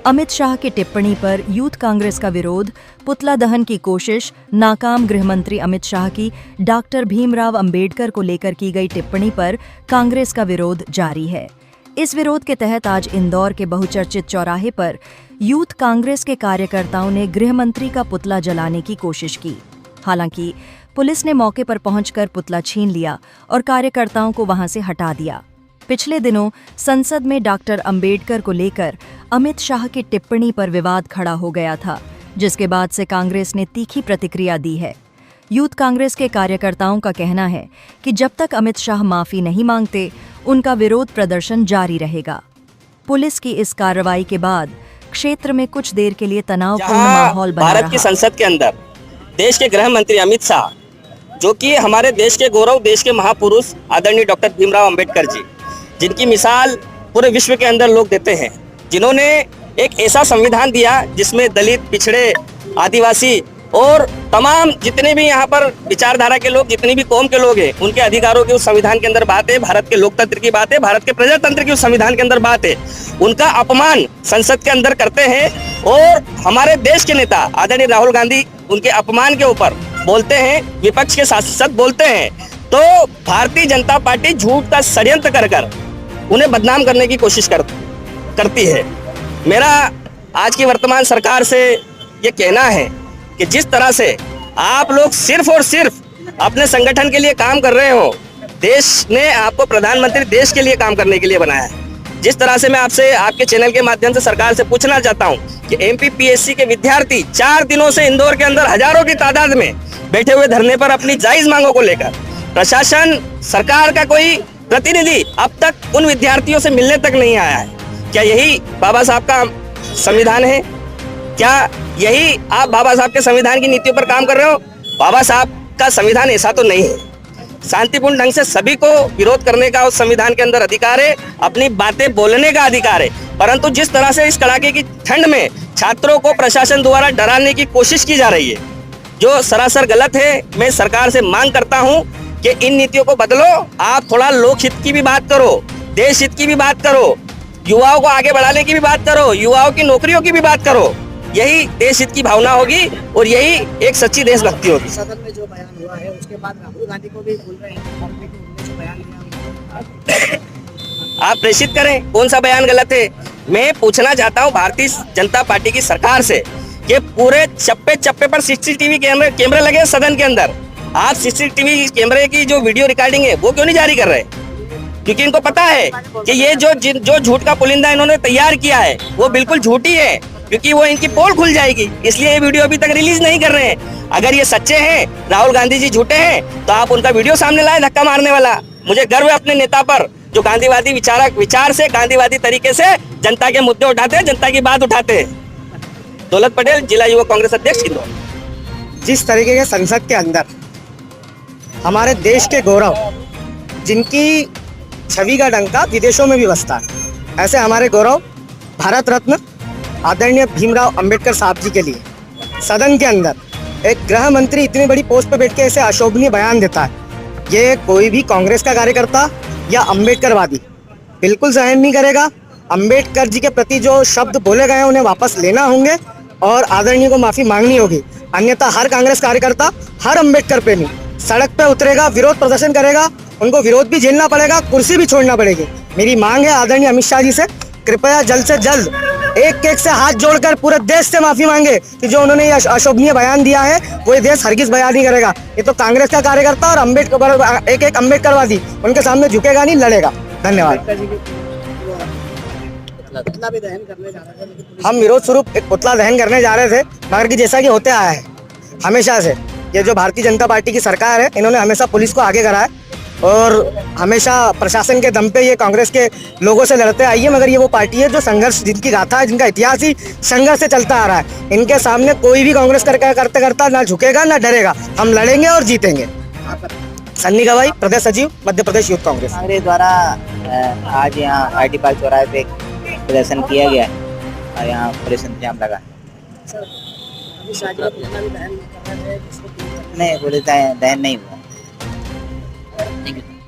अमित शाह की टिप्पणी पर यूथ कांग्रेस का विरोध, पुतला दहन की कोशिश, नाकाम गृहमंत्री अमित शाह की डॉक्टर भीमराव अंबेडकर को लेकर की गई टिप्पणी पर कांग्रेस का विरोध जारी है। इस विरोध के तहत आज इंदौर के बहुचर्चित चौराहे पर यूथ कांग्रेस के कार्यकर्ताओं ने गृहमंत्री का पुतला जलाने की कोशिश की। हालांकि पुलिस ने मौके पर पहुंचकर पुतला छीन लिया और कार्यकर्ताओं को वहां से हटा दिया। पिछले दिनों संसद में डॉक्टर अंबेडकर को लेकर अमित शाह की टिप्पणी पर विवाद खड़ा हो गया था, जिसके बाद से कांग्रेस ने तीखी प्रतिक्रिया दी है। यूथ कांग्रेस के कार्यकर्ताओं का कहना है कि जब तक अमित शाह माफी नहीं मांगते, उनका विरोध प्रदर्शन जारी रहेगा। पुलिस की इस कार्रवाई के बाद क्षेत्र में कुछ देर के लिए तनावपूर्ण माहौल बना रहा। भारत की संसद के अंदर देश के गृह मंत्री अमित शाह, जो कि हमारे देश के गौरव, देश के महापुरुष आदरणीय डॉक्टर भीमराव अंबेडकर जी, जिनकी मिसाल पूरे विश्व के अंदर लोग देते हैं, जिन्होंने एक ऐसा संविधान दिया जिसमें दलित, पिछड़े, आदिवासी और तमाम जितने भी यहाँ पर विचारधारा के लोग, जितनी भी कौम के लोग हैं, उनके अधिकारों की उस संविधान के अंदर बात है। भारत के लोकतंत्र की बात है, भारत के प्रजातंत्र की उस संविधान के अंदर बात है। उनका अपमान संसद के अंदर करते हैं और हमारे देश के नेता आदरणीय राहुल गांधी उनके अपमान के ऊपर बोलते हैं, विपक्ष के सांसद बोलते हैं, तो भारतीय जनता पार्टी झूठ का षड्यंत्र कर उन्हें बदनाम करने की कोशिश करती है। मेरा आज की वर्तमान सरकार से ये कहना है कि जिस तरह से आप लोग सिर्फ और सिर्फ अपने संगठन के लिए काम कर रहे हो, देश ने आपको प्रधानमंत्री देश के लिए काम करने के लिए बनाया है। जिस तरह से मैं आपसे आपके चैनल के माध्यम से सरकार से पूछना चाहता हूं कि MPPSC के विद्यार्थी 4 दिनों से इंदौर के अंदर हजारों की तादाद में बैठे हुए धरने पर अपनी जायज मांगों को लेकर, प्रशासन, सरकार का कोई प्रतिनिधि अब तक उन विद्यार्थियों से मिलने तक नहीं आया है। क्या यही बाबा साहब का संविधान है? क्या यही आप बाबा साहब के संविधान की नीतियों पर काम कर रहे हो? बाबा साहब का संविधान ऐसा तो नहीं है। शांतिपूर्ण ढंग से सभी को विरोध करने का उस संविधान के अंदर अधिकार है, अपनी बातें बोलने का अधिकार है। परंतु जिस तरह से इस कड़ाके की ठंड में छात्रों को प्रशासन द्वारा डराने की कोशिश की जा रही है, जो सरासर गलत है। मैं सरकार से मांग करता हूं कि इन नीतियों को बदलो। आप थोड़ा लोकहित की भी बात करो, देश हित की भी बात करो, युवाओं को आगे बढ़ाने की भी बात करो, युवाओं की नौकरियों की भी बात करो। यही देश हित की भावना होगी और यही एक सच्ची देशभक्ति होगी। सदन में जो बयान हुआ है उसके बाद राहुल गांधी को भी बोल रहे हैं कि जो बयान लिया आप प्रेषित करें कौन सा बयान गलत है। मैं पूछना चाहता हूं भारतीय जनता पार्टी की सरकार से कि पूरे चप्पे चप्पे पर CCTV कैमरे लगे सदन के अंदर, आप CCTV कैमरे की जो वीडियो रिकॉर्डिंग है वो क्यों नहीं जारी कर रहे? क्योंकि इनको पता है कि ये जो झूठ का पुलिंदा इन्होंने तैयार किया है वो बिल्कुल झूठी है, क्योंकि वो इनकी पोल खुल जाएगी। इसलिए ये वीडियो अभी तक रिलीज नहीं कर रहे हैं। अगर ये सच्चे हैं, राहुल गांधी जी झूठे हैं, तो आप उनका वीडियो सामने लाए धक्का मारने वाला। मुझे गर्व है अपने नेता पर, जो गांधीवादी विचार से, गांधीवादी तरीके से जनता के मुद्दे उठाते हैं, जनता की बात उठाते हैं। दौलत पटेल, जिला युवा कांग्रेस अध्यक्ष इंदौर। जिस तरीके के संसद के अंदर हमारे देश के गौरव, जिनकी छवि का डंका विदेशों में भी बजता है, ऐसे हमारे गौरव भारत रत्न आदरणीय भीमराव अंबेडकर साहब जी के लिए सदन के अंदर एक गृह मंत्री इतनी बड़ी पोस्ट पर बैठ के ऐसे अशोभनीय बयान देता है, ये कोई भी कांग्रेस का कार्यकर्ता या अंबेडकरवादी बिल्कुल सहन नहीं करेगा। अंबेडकर जी के प्रति जो शब्द बोले गए हैं उन्हें वापस लेना होंगे और आदरणीय को माफी मांगनी होगी। अन्यथा हर कांग्रेस कार्यकर्ता, हर अंबेडकर प्रेमी सड़क पे उतरेगा, विरोध प्रदर्शन करेगा, उनको विरोध भी झेलना पड़ेगा, कुर्सी भी छोड़ना पड़ेगी। मेरी मांग है आदरणीय अमित शाह जी से, कृपया जल्द से जल्द एक से हाथ जोड़कर पूरे देश से माफी मांगे कि जो उन्होंने ये अशोभनीय बयान दिया है वो ये देश हरगिज बयान नहीं करेगा। ये तो कांग्रेस का कार्यकर्ता और अंबेडकर, एक अंबेडकरवादी उनके सामने झुकेगा नहीं, लड़ेगा। धन्यवाद। हम विरोध स्वरूप एक पुतला दहन करने जा रहे थे, मगर कि जैसा कि होते आया है हमेशा से, ये जो भारतीय जनता पार्टी की सरकार है, इन्होंने हमेशा पुलिस को आगे करा है और हमेशा प्रशासन के दम पे ये कांग्रेस के लोगों से लड़ते आई है। मगर ये वो पार्टी है जो संघर्ष, जिनकी गाथा है, जिनका इतिहास ही संघर्ष से चलता आ रहा है। इनके सामने कोई भी कांग्रेस करता ना झुकेगा ना डरेगा। हम लड़ेंगे और जीतेंगे। सन्नी गवाई, प्रदेश सचिव, मध्य प्रदेश यूथ कांग्रेस। कांग्रेस द्वारा आज यहाँ RT पार्क चौराहे पे प्रदर्शन किया गया है और यहाँ पुलिस इंतजाम लगा। नहीं, पुलिस दहन नहीं हुआ। Thank you.